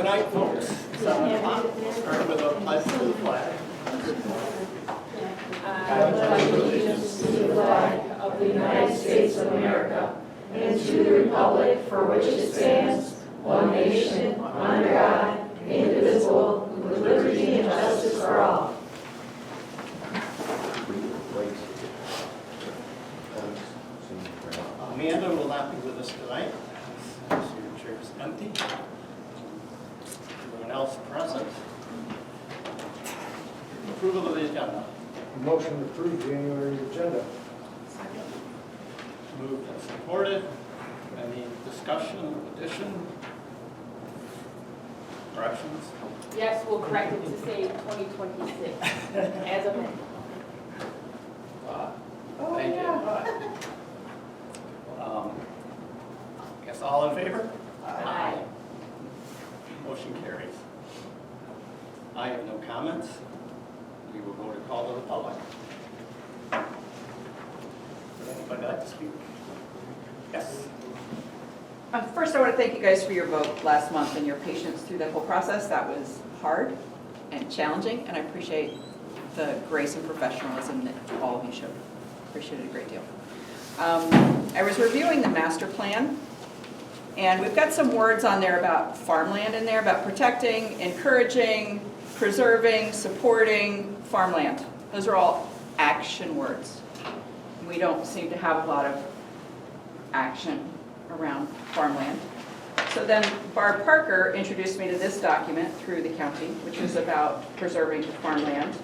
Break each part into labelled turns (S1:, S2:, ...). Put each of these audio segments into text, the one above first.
S1: night, folks. 7 o'clock. We'll start with a pledge to the flag.
S2: I pledge allegiance to the flag of the United States of America and to the republic for which it stands, one nation, under God, indivisible, with liberty and justice for all.
S1: Amanda will not be with us tonight. Your chair is empty. Everyone else present. Approval of the agenda.
S3: Motion to approve January agenda.
S1: Moved and supported. Any discussion, addition, corrections?
S4: Yes, we'll correct it to say 2026 as amended.
S1: Thank you. Guess all in favor?
S4: Aye.
S1: Motion carries. I have no comments. We will go to call to the public. Would anybody like to speak? Yes.
S5: First, I want to thank you guys for your vote last month and your patience through that whole process. That was hard and challenging, and I appreciate the grace and professionalism that all of you showed. Appreciate it a great deal. I was reviewing the master plan, and we've got some words on there about farmland in there, about protecting, encouraging, preserving, supporting farmland. Those are all action words. We don't seem to have a lot of action around farmland. So then Barb Parker introduced me to this document through the county, which is about preserving farmland.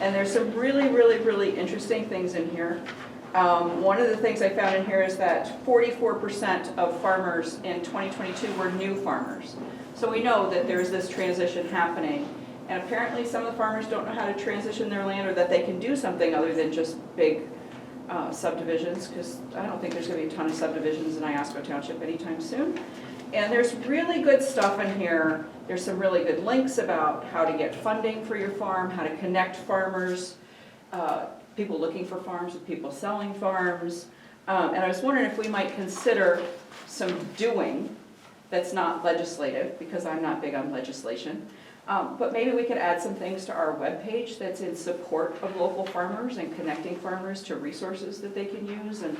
S5: And there's some really, really, really interesting things in here. One of the things I found in here is that 44% of farmers in 2022 were new farmers. So we know that there's this transition happening. And apparently some of the farmers don't know how to transition their land, or that they can do something other than just big subdivisions, because I don't think there's going to be a ton of subdivisions in Iosco Township anytime soon. And there's really good stuff in here. There's some really good links about how to get funding for your farm, how to connect farmers, people looking for farms with people selling farms. And I was wondering if we might consider some doing that's not legislative, because I'm not big on legislation. But maybe we could add some things to our webpage that's in support of local farmers and connecting farmers to resources that they can use and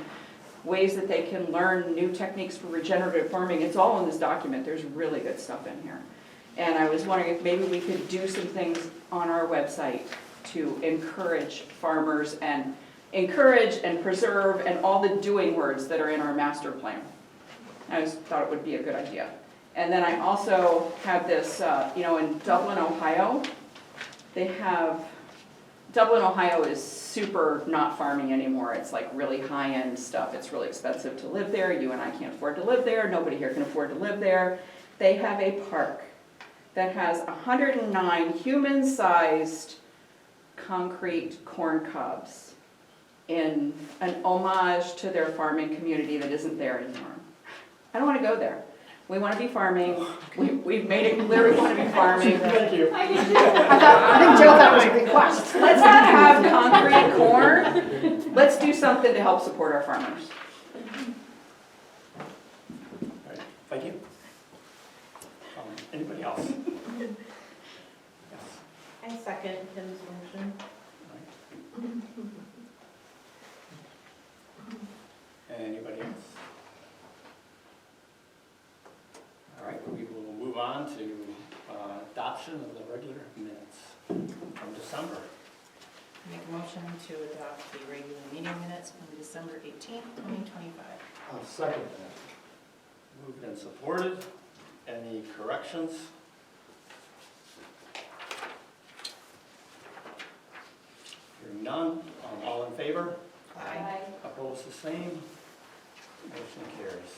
S5: ways that they can learn new techniques for regenerative farming. It's all in this document. There's really good stuff in here. And I was wondering if maybe we could do some things on our website to encourage farmers and encourage and preserve and all the doing words that are in our master plan. I just thought it would be a good idea. And then I also have this, in Dublin, Ohio, Dublin, Ohio is super not farming anymore. It's like really high-end stuff. It's really expensive to live there. You and I can't afford to live there. Nobody here can afford to live there. They have a park that has 109 human-sized concrete corn cobs in an homage to their farming community that isn't there anymore. I don't want to go there. We want to be farming. We've made it clear we want to be farming.
S1: Thank you.
S2: I think Joe thought it was a request.
S5: Let's not have concrete corn. Let's do something to help support our farmers.
S1: All right. Thank you. Anybody else? Yes.
S2: I second Kim's motion.
S1: All right. Anybody else? All right, we will move on to adoption of the regular minutes from December.
S6: Make a motion to adopt the regular meeting minutes from December 18th, 2025.
S3: I'll second that.
S1: Moved and supported. Any corrections? Hearing none. All in favor?
S6: Aye.
S1: Opposed, the same. Motion carries.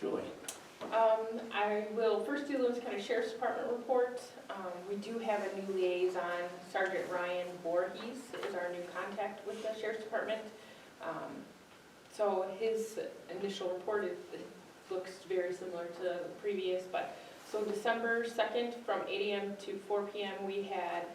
S1: Julie.
S4: I will first do those kind of Sheriff's Department reports. We do have a new liaison. Sergeant Ryan Vorhies is our new contact with the Sheriff's Department. So his initial report looks very similar to the previous, but so December 2nd from 8 a.m. to 4 p.m. we had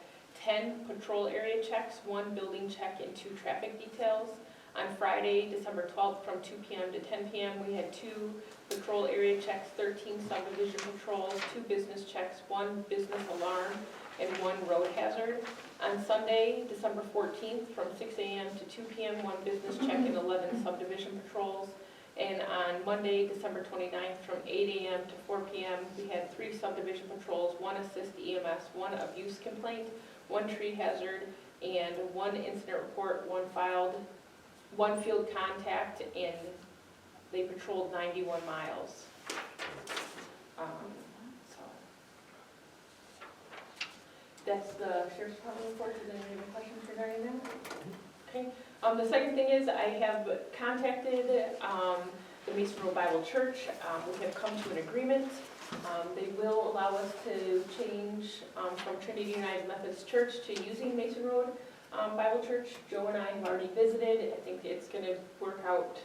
S4: 10 patrol area checks, 1 building check, and 2 traffic details. On Friday, December 12th, from 2 p.m. to 10 p.m., we had 2 patrol area checks, 13 subdivision patrols, 2 business checks, 1 business alarm, and 1 road hazard. On Sunday, December 14th, from 6 a.m. to 2 p.m., 1 business check and 11 subdivision patrols. And on Monday, December 29th, from 8 a.m. to 4 p.m., we had 3 subdivision patrols, 1 assist EMS, 1 abuse complaint, 1 tree hazard, and 1 incident report, 1 field contact, and they patrolled 91 miles. So that's the Sheriff's Department report. Does anybody have any questions regarding that? Okay. The second thing is I have contacted the Mason Road Bible Church. We have come to an agreement. They will allow us to change from Trinity United Methodist Church to using Mason Road Bible Church. Joe and I have already visited. I think it's going to work out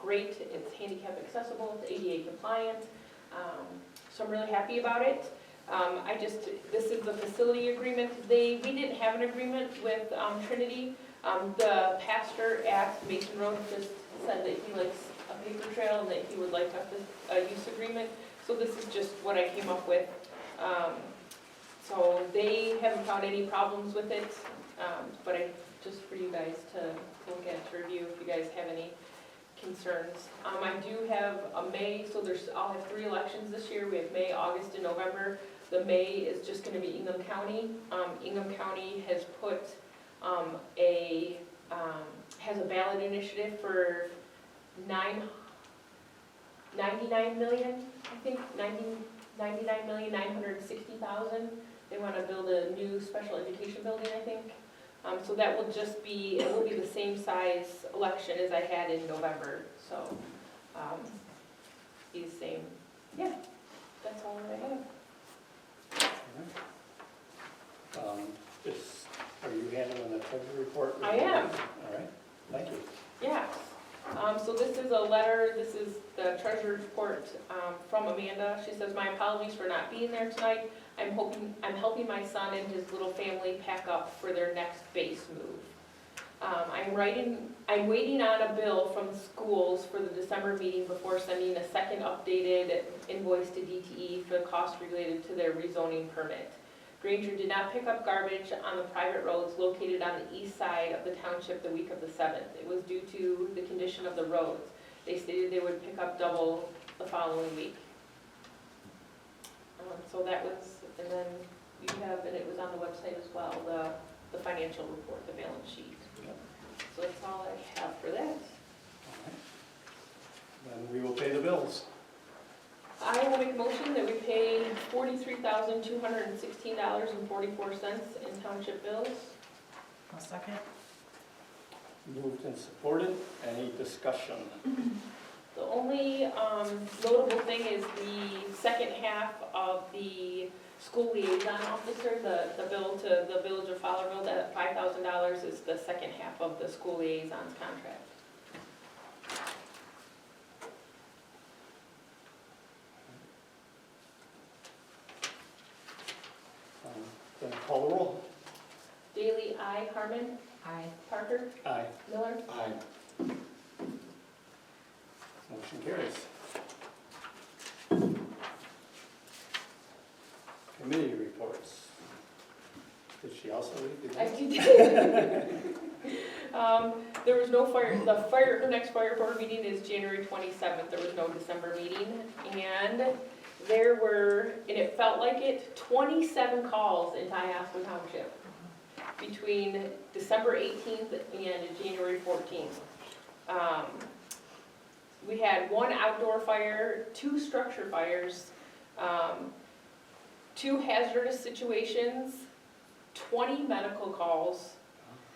S4: great. It's handicap accessible, it's ADA compliant. So I'm really happy about it. This is the facility agreement. We didn't have an agreement with Trinity. The pastor at Mason Road just said that he likes a paper trail and that he would like a use agreement. So this is just what I came up with. So they haven't found any problems with it, but just for you guys to look at, to review if you guys have any concerns. I do have a May, so I'll have 3 elections this year. We have May, August, and November. The May is just going to be Ingham County. Ingham County has put has a ballot initiative for 99 million, I think, 99,960,000. They want to build a new special education building, I think. So that will just be, it will be the same size election as I had in November. So, be the same. Yeah, that's all I have.
S1: Are you handling the treasury report?
S4: I am.
S1: All right, thank you.
S4: Yeah. So this is a letter, this is the treasurer's report from Amanda. She says, "My apologies for not being there tonight. I'm helping my son and his little family pack up for their next base move. I'm waiting on a bill from the schools for the December meeting before sending a second updated invoice to DTE for the cost related to their rezoning permit. Granger did not pick up garbage on the private roads located on the east side of the township the week of the 7th. It was due to the condition of the roads. They stated they would pick up double the following week." So that was, and then you have, and it was on the website as well, the financial report, the balance sheet.
S1: Yep.
S4: So that's all I have for that.
S1: All right. Then we will pay the bills.
S4: I will make a motion that we pay $43,216.44 in township bills.
S6: I'll second.
S1: Moved and supported. Any discussion?
S4: The only notable thing is the second half of the school liaison officer, the bill to the village of Fowlerville, that $5,000 is the second half of the school liaison's contract.
S1: Then call the roll.
S4: Daily, aye. Harmon?
S6: Aye.
S4: Parker?
S1: Aye.
S4: Miller?
S1: Aye. Motion carries. Committee reports. Did she also read the?
S4: I did. There was no fire, her next fire board meeting is January 27th. There was no December meeting. And there were, and it felt like it, 27 calls in Iosco Township between December 18th and January 14th. We had 1 outdoor fire, 2 structure fires, 2 hazardous situations, 20 medical calls,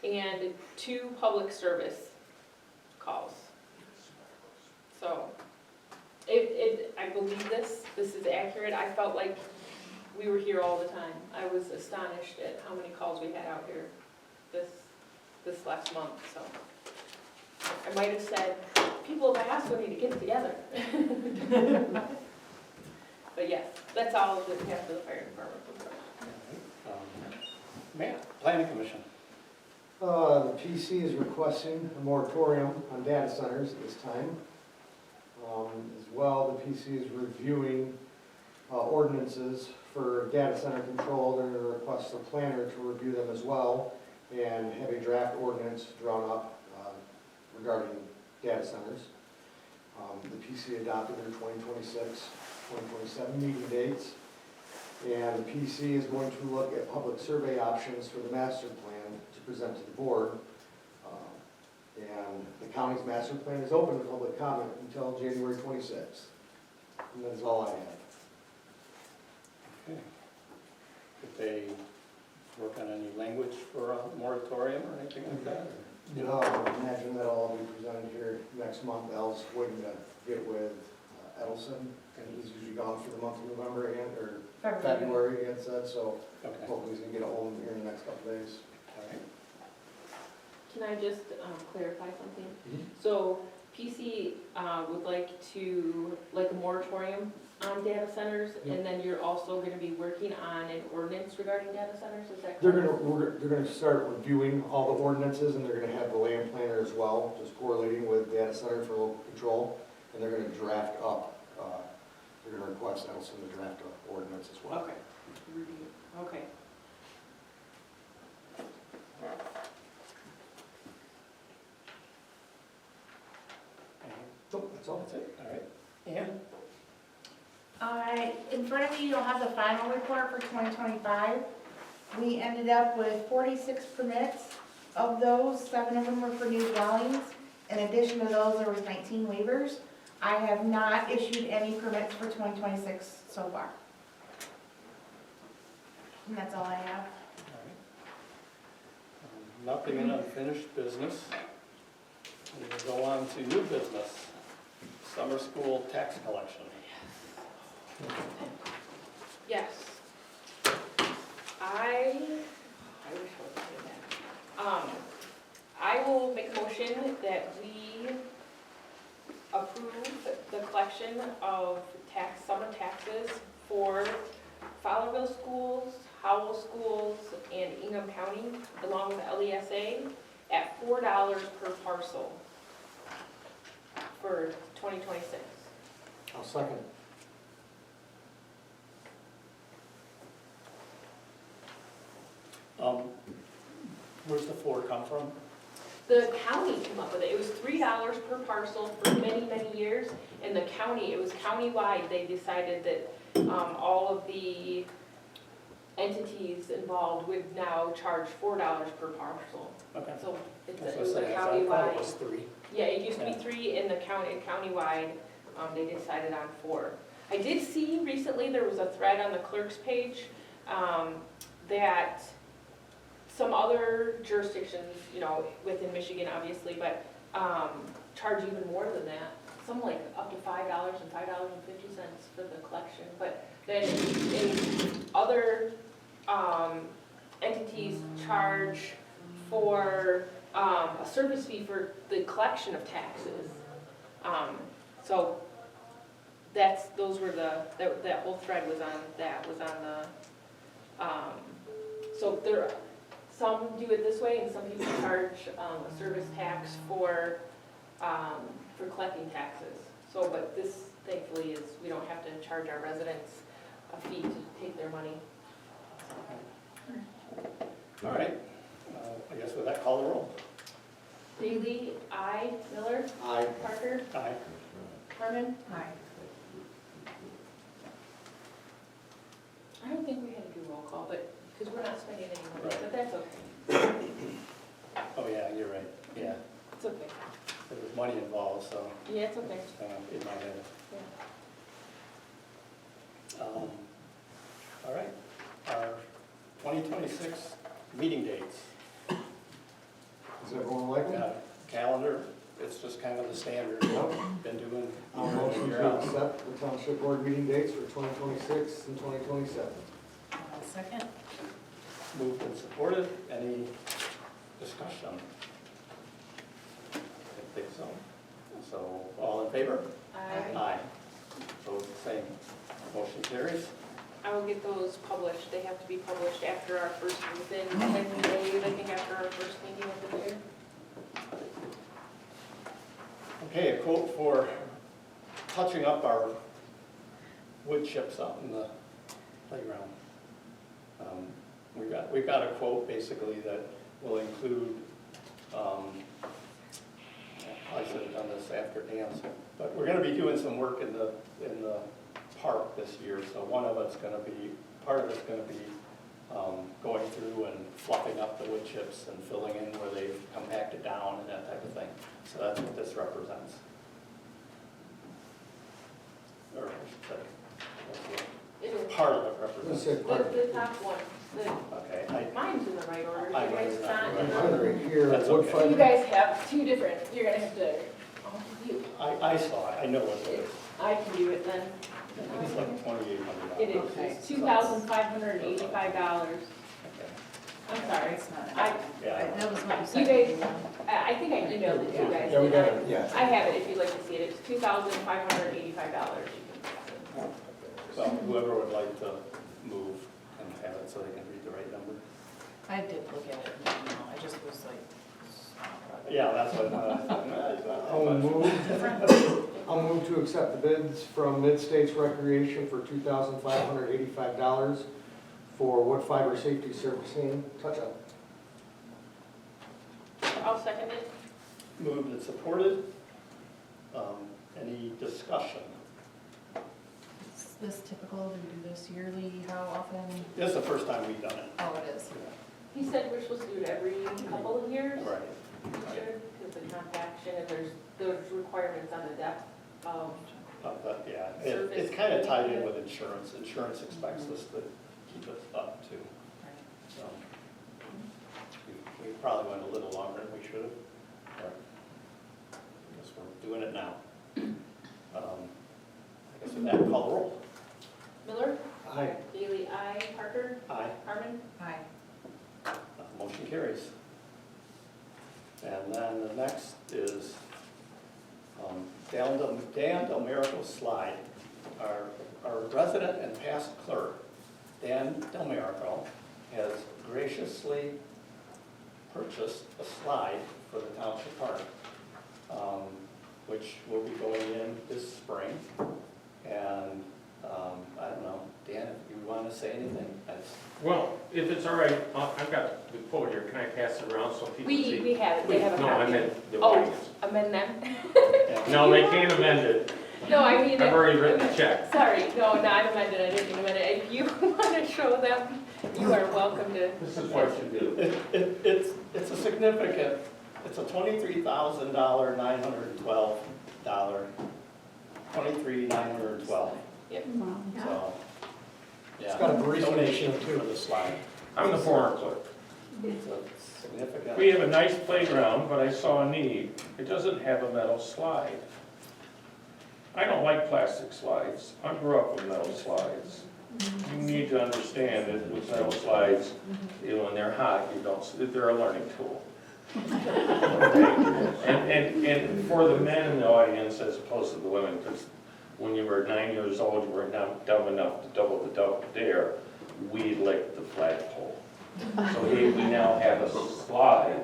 S4: and 2 public service calls. So, I believe this is accurate. I felt like we were here all the time. I was astonished at how many calls we had out here this last month, so. I might have said, people of Iosco need to get together. But yes, that's all that we have for the fire department.
S1: Matt, Planning Commission.
S3: The PC is requesting a moratorium on data centers at this time. As well, the PC is reviewing ordinances for data center control. They're going to request the planner to review them as well and have a draft ordinance drawn up regarding data centers. The PC adopted their 2026, 2027 meeting dates. And the PC is going to look at public survey options for the master plan to present to the board. And the county's master plan is open to public comment until January 26th. And that's all I have.
S1: Okay. Did they work on any language for a moratorium or anything like that?
S3: I imagine that'll all be presented here next month. Al's waiting to get with Edelson, and he's usually gone for the month of November or February, he had said, so
S1: Okay.
S3: hopefully he's gonna get a hold of him here in the next couple of days.
S1: All right.
S4: Can I just clarify something?
S3: Mhm.
S4: So PC would like to, like a moratorium on data centers,
S3: Yep.
S4: and then you're also gonna be working on an ordinance regarding data centers, is that
S3: They're
S4: correct?
S3: gonna start reviewing all the ordinances, and they're gonna have the land planner as well, just correlating with data center for local control, and they're gonna draft up, they're gonna request Edelson to draft up ordinance as well.
S4: Okay. Review. Okay.
S3: So, that's all.
S1: That's it, all right. And
S2: In front of you, you'll have the final report for 2025. We ended up with 46 permits. Of those, 7 of them were for new dwellings. In addition to those, there was 19 waivers. I have not issued any permits for 2026 so far. And that's all I have.
S1: all right. Nothing in unfinished business. We will go on to new business. Summer school tax collection.
S4: Yes. I wish I was doing that. I will make a motion that we approve the collection of summer taxes for Fowlerville schools, Howell schools, and Ingham County, along with LESA, at $4 per parcel for 2026.
S3: I'll second.
S1: Where's the 4 come from?
S4: The county came up with it. It was $3 per parcel for many, many years. And the county, it was countywide, they decided that all of the entities involved would now charge $4 per parcel.
S1: Okay.
S4: So it
S1: That's
S4: was a
S1: what I thought it
S4: countywide.
S1: was 3.
S4: Yeah, it used to be 3 in the countywide, they decided on 4. I did see recently, there was a thread on the clerk's page that some other jurisdictions, within Michigan obviously, but charge even more than that. Some like up to $5 and $5.50 for the collection. But then in other entities charge for a service fee for the collection of taxes. So those were that whole thread was on the, so some do it this way, and some people charge a service tax for collecting taxes. So, but this thankfully is, we don't have to charge our residents a fee to take their money.
S1: All right. I guess with that, call the roll.
S4: Bailey, aye. Miller,
S3: Aye.
S4: Parker,
S1: Aye.
S4: Harmon.
S2: Aye.
S4: I don't think we had to do roll call, but, because we're not spending any money,
S1: Right.
S4: but that's okay.
S1: Oh, yeah, you're right. Yeah,
S4: It's okay.
S1: there was money involved, so
S4: Yeah, it's okay.
S1: in my head.
S4: Yeah.
S1: All right. Our 2026 meeting dates.
S3: Does everyone like it?
S1: Calendar, it's just kind of the standard. Been doing.
S3: I'll motion to accept the township board meeting dates for 2026 and 2027.
S6: Second?
S1: Moved and supported. Any discussion? I think so. So, all in favor?
S4: Aye.
S1: Aye. Opposed, same. Motion carries.
S4: I will get those published. They have to be published after our first, within 10 days, I think, after our first meeting of the year.
S1: Okay, a quote for touching up our wood chips out in the playground. We've got a quote basically that will include, I should have done this after dance, but we're gonna be doing some work in the park this year, so one of it's gonna be, part of it's gonna be going through and fluffing up the wood chips and filling in where they've compacted down and that type of thing. So that's what this represents. Or I should say, that's what
S4: It is.
S1: part of it
S3: Let's
S1: represents.
S3: say part.
S4: The top one.
S1: Okay,
S4: Mine's in the right order. You
S1: I
S4: guys
S1: wrote it
S4: not
S1: down.
S4: in the-
S3: Mine right here,
S1: That's
S3: wood
S1: okay.
S3: fiber.
S4: You guys have two different, you're gonna have to, you,
S1: I saw it, I know what it is.
S4: I can do it then.
S1: It's like $2,800.
S4: It is,
S5: Okay.
S4: it's $2,585.
S1: Okay.
S4: I'm sorry.
S5: It's not.
S1: Yeah.
S6: That was what you
S4: You
S6: said.
S4: guys, I think I emailed it to you guys.
S3: Yeah, we
S4: didn't
S3: got
S4: I?
S3: it, yeah.
S4: I have it if you'd like to see it. It's $2,585.
S1: So whoever would like to move can have it so they can read the right number.
S6: I did look at it, and, you know, I just was like,
S1: Yeah, that's what,
S3: I'll move to accept the bids from Midstates Recreation for $2,585 for wood fiber safety surfacing touch-up.
S4: I'll second it.
S1: moved and supported. Any discussion?
S6: is this typical? Do we do this yearly? How often?
S1: This is the first time we've done it.
S6: Oh, it is.
S4: He said we're supposed to do it every couple of years.
S1: Right.
S4: We should, because the compaction, and there's requirements on the depth of,
S1: But yeah, it's kind of tied in with insurance. Insurance expects us to keep it up too. So we probably went a little longer than we should have. But I guess we're doing it now. I guess with that, call the roll.
S4: Miller,
S3: Aye.
S4: Bailey, aye. Parker,
S1: Aye.
S4: Harmon.
S6: Aye.
S1: Motion carries. And then the next is Dan Del Miracle Slide. Our resident and past clerk, Dan Del Miracle, has graciously purchased a slide for the township park, which will be going in this spring. And I don't know, Dan, if you want to say anything?
S7: Well, if it's all right, I've got the quote here, can I pass it around so people see?
S4: We have it, they have a
S7: No, I
S4: copy.
S7: meant the
S4: Oh,
S7: audience.
S4: amend them?
S7: No, they can't amend it,
S4: No, I mean.
S7: I've already written the check.
S4: Sorry, no, not amended, I didn't amend it. If you want to show them, you are welcome to.
S7: This is what you do.
S1: It's a significant, it's a $23,912, $23,912.
S4: Yep.
S1: So, yeah.
S3: It's got a barista
S1: donation
S3: machine, too.
S1: for the slide.
S7: I'm the former clerk.
S1: It's a significant.
S7: We have a nice playground, but I saw a need. It doesn't have a metal slide. I don't like plastic slides. I grew up with metal slides. You need to understand that with metal slides, you know, when they're hot, they're a learning tool. And for the men in the audience as opposed to the women, because when you were 9 years old, you were not dumb enough to double the dare, we licked the flagpole. So we now have a slide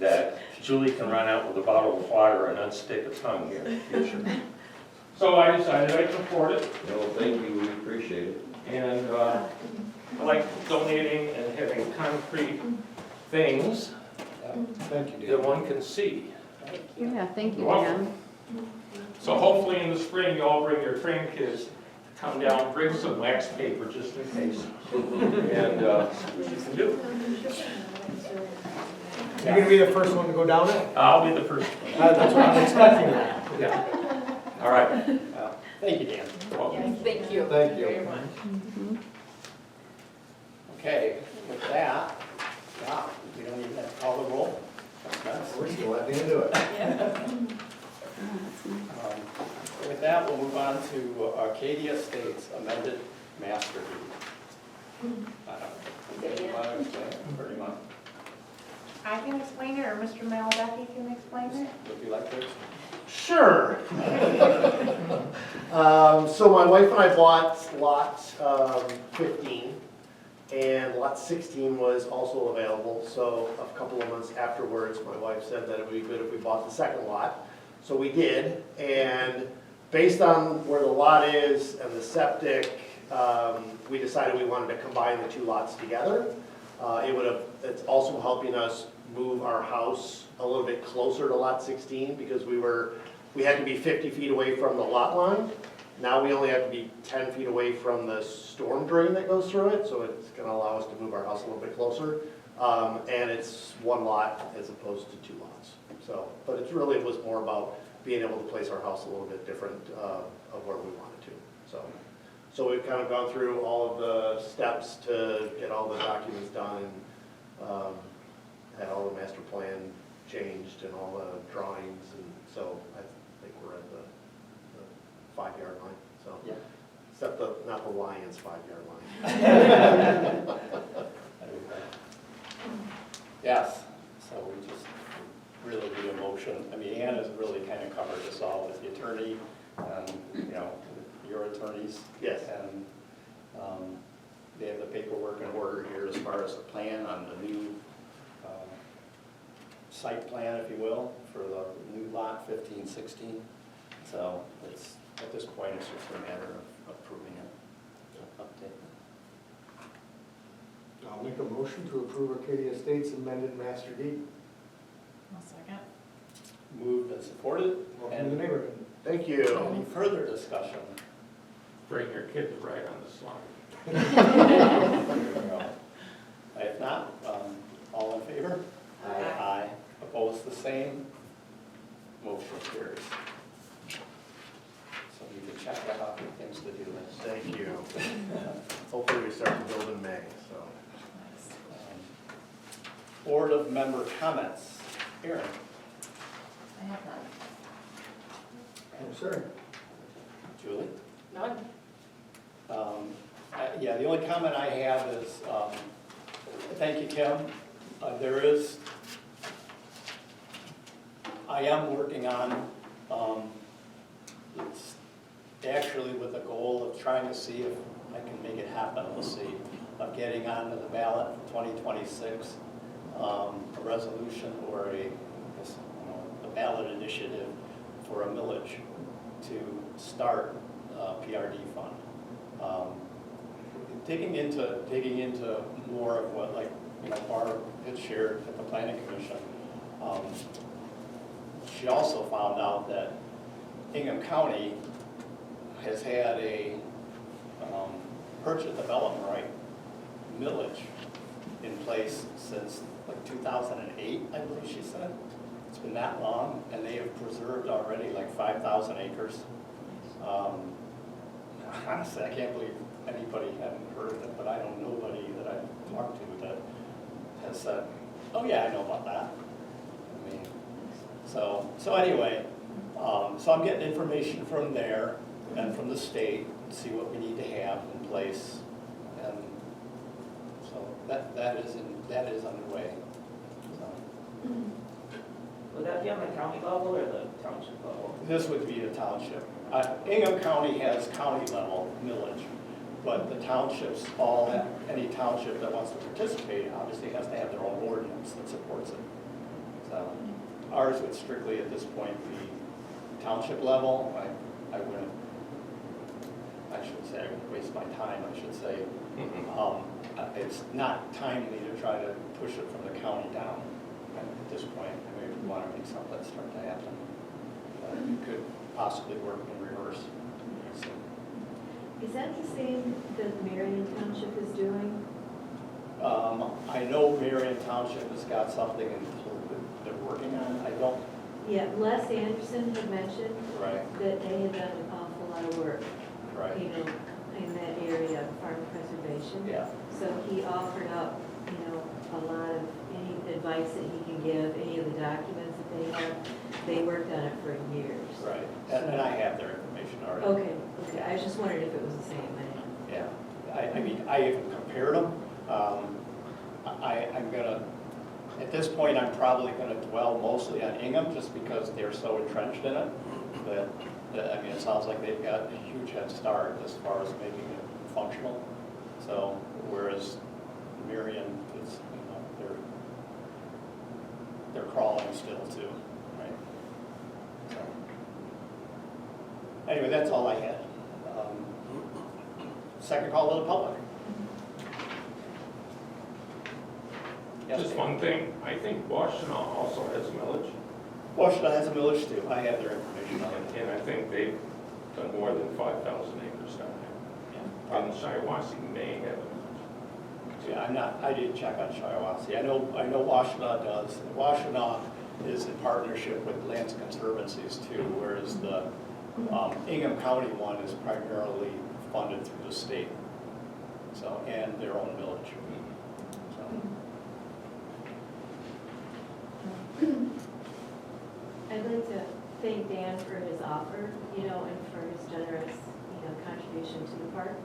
S7: that Julie can run out with a bottle of water and unstick a tongue here in the future. So I decided I'd support it.
S8: No, thank you, we appreciate it.
S7: And I like donating and having concrete things
S3: Thank you,
S7: that
S3: Dan.
S7: one can see.
S2: Yeah, thank you,
S7: You're
S2: Dan.
S7: welcome. So hopefully in the spring, you all bring your train kids, come down, bring some wax paper just in case. And you can do it.
S3: You're gonna be the first one to go down it?
S7: I'll be the first one.
S3: That's what I'm expecting.
S7: Yeah. All right.
S1: Thank you, Dan.
S7: Welcome.
S4: Thank you.
S3: Thank you.
S4: Very much.
S1: Okay, with that, yeah, we don't even have to call the roll.
S3: We're still at the end of it.
S1: With that, we'll move on to Arcadia Estates amended master deed. You want to explain it, pretty much?
S9: I can explain it, or Mr. Maladaki can explain it?
S1: Would you like to?
S7: Sure.
S10: So my wife and I bought lot 15, and lot 16 was also available. So a couple of months afterwards, my wife said that it would be good if we bought the second lot. So we did, and based on where the lot is and the septic, we decided we wanted to combine the two lots together. It's also helping us move our house a little bit closer to lot 16 because we had to be 50 feet away from the lot line. Now we only have to be 10 feet away from the storm drain that goes through it, so it's gonna allow us to move our house a little bit closer. And it's one lot as opposed to two lots. So, but it really was more about being able to place our house a little bit different of where we wanted to. So we've kind of gone through all of the steps to get all the documents done and had all the master plan changed and all the drawings, and so I think we're at the 5-yard line, so.
S1: Yeah.
S10: Except not the Lions 5-yard line.
S1: Yes, so we just really need a motion. I mean, Ann has really kind of covered this all with the attorney, and, you know, your attorneys.
S10: Yes.
S1: And they have the paperwork in order here as far as the plan on the new site plan, if you will, for the new lot 15, 16. So it's, at this point, it's just a matter of approving it. Update.
S3: I'll make a motion to approve Arcadia Estates amended master deed.
S6: I'll second.
S1: Moved and supported.
S3: Welcome to the neighborhood.
S10: Thank you.
S1: Any further discussion?
S7: Bring your kids right on the slide.
S1: There we go. If not, all in favor?
S6: Aye.
S1: Aye. Opposed, the same. Motion carries. So you can check that off your things to do list.
S10: Thank you. Hopefully we start to build in May, so.
S1: Board of member comments. Aaron?
S6: I have none.
S3: I'm sorry.
S1: Julie?
S4: None.
S1: Yeah, the only comment I have is, thank you, Kim. I am working on, it's actually with the goal of trying to see if I can make it happen, we'll see, of getting onto the ballot for 2026, a resolution or a ballot initiative for a millage to start a PRD fund. Digging into more of what, like, Barb had shared at the planning commission. She also found out that Ingham County has had a purchase development right millage in place since like 2008, I believe she said. It's been that long, and they have preserved already like 5,000 acres. Honestly, I can't believe anybody hadn't heard of it, but I know nobody that I've talked to that has said, oh yeah, I know about that. I mean, so anyway, so I'm getting information from there and from the state, see what we need to have in place, and so that is underway. So.
S11: Would that be on the county level or the township level?
S1: This would be the township. Ingham County has county level millage, but the townships all have, any township that wants to participate obviously has to have their own ordinance that supports it. So ours would strictly at this point be township level. I wouldn't, I shouldn't say I would waste my time, I should say. It's not timely to try to push it from the county down at this point. I mean, we want to make something start to happen. You could possibly work in reverse. So,
S2: Is that the same that Marion Township is doing?
S1: I know Marion Township has got something they're working on. I don't.
S2: Yeah, Les Anderson had mentioned
S1: Right.
S2: that they had done an awful lot of work,
S1: Right.
S2: in that area of farm preservation.
S1: Yeah.
S2: So he offered up, a lot of any advice that he can give, any of the documents that they have. They worked on it for years.
S1: Right. And I have their information already.
S2: Okay. I was just wondering if it was the same.
S1: Yeah. I mean, I even compared them. I'm gonna At this point, I'm probably gonna dwell mostly on Ingham, just because they're so entrenched in it, that, I mean, it sounds like they've got a huge head start as far as making it functional. So, whereas Marion is, they're crawling still too, right? So, anyway, that's all I had. Second call to the public. Yes,
S7: Just
S1: Dave?
S7: one thing, I think Washtenaw also has a millage,
S1: Washtenaw has a millage too. I have their information on it.
S7: and I think they've done more than 5,000 acres down there. And Shiawassee may have a millage.
S1: Yeah, I didn't check on Shiawassee. I know Washtenaw does. Washtenaw is in partnership with Lands Conservancies too, whereas the Ingham County one is primarily funded through the state. So, and their own village. So,
S2: I'd like to thank Dan for his offer, and for his generous, contribution to the park.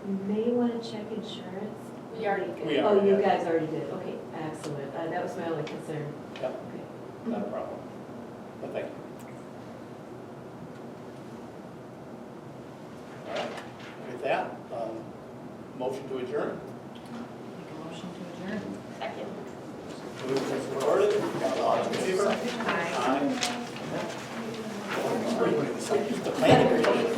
S2: You may want to check insurance.
S4: We already did.
S1: We
S2: Oh,
S1: already
S2: you
S1: did.
S2: guys already did, okay, excellent. That was my only concern.
S1: Yep,
S2: Okay.
S1: not a problem. But thank you. All right, with that, motion to adjourn.
S6: Make a motion to adjourn.
S4: Second.
S1: Moved and supported. All in favor?
S6: Aye.
S1: Aye. The planning commission